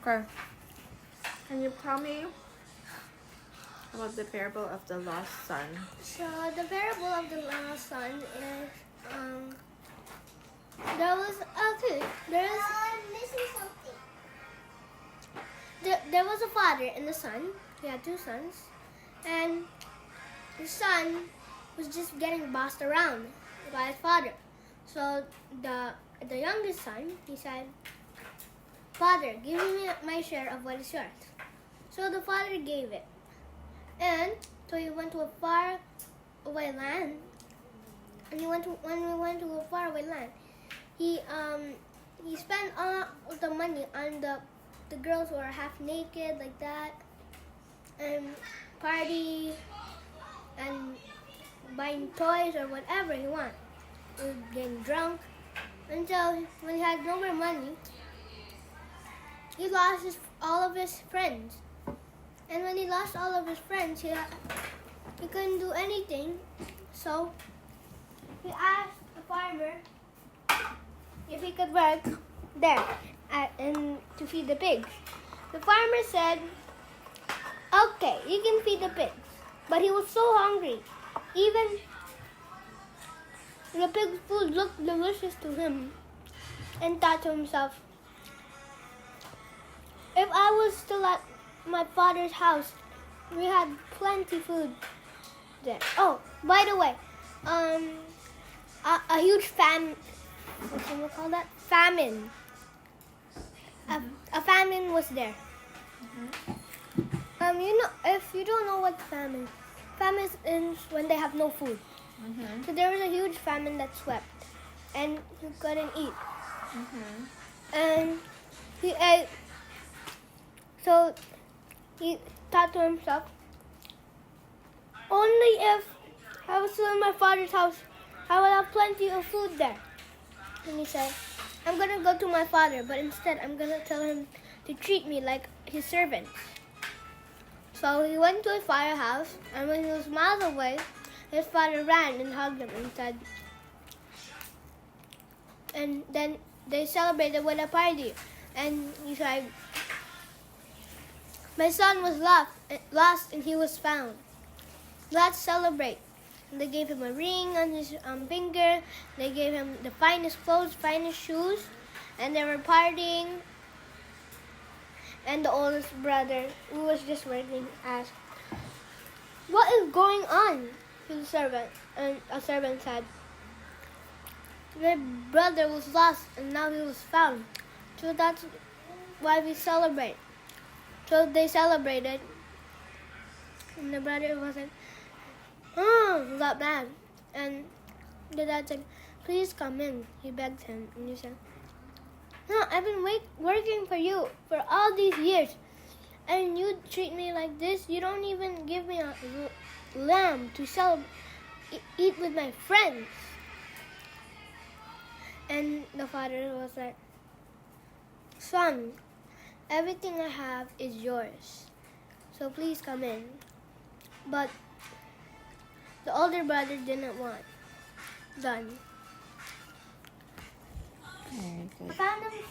Okay. Can you tell me about the parable of the lost son? So the parable of the lost son is there was I'm missing something. There was a father and a son. He had two sons, and the son was just getting bossed around by his father. So the youngest son, he said, "Father, give me my share of what is yours." So the father gave it, and so he went to a far away land. And when we went to a far away land, he spent all of the money on the girls who are half naked like that, and party and buying toys or whatever he wanted. He was getting drunk, and so when he had no more money, he lost all of his friends. And when he lost all of his friends, he couldn't do anything. So he asked the farmer if he could work there and to feed the pigs. The farmer said, "Okay, you can feed the pigs." But he was so hungry. Even the pig's food looked delicious to him, and thought to himself, "If I was still at my father's house, we had plenty food there." Oh, by the way, a huge what's it called that? Famine. A famine was there. If you don't know what famine is when they have no food. So there was a huge famine that swept, and he couldn't eat. And he ate. So he thought to himself, "Only if I was still in my father's house, I would have plenty of food there." And he said, "I'm going to go to my father, but instead I'm going to tell him to treat me like his servant." So he went to his father's house, and when he was miles away, his father ran and hugged him and said, and then they celebrated with a party. And he said, "My son was lost and he was found. Let's celebrate." And they gave him a ring on his finger. They gave him the finest clothes, finest shoes, and they were partying. And the oldest brother, who was just working, asked, "What is going on?" to the servant. And a servant said, "My brother was lost and now he was found. So that's why we celebrate." So they celebrated, and the brother wasn't, got mad. And the dad said, "Please come in." He begged him, and he said, "No, I've been working for you for all these years, and you treat me like this. You don't even give me a lamb to eat with my friends." And the father was like, "Son, everything I have is yours, so please come in." But the older brother didn't want. Done. Very good. I found him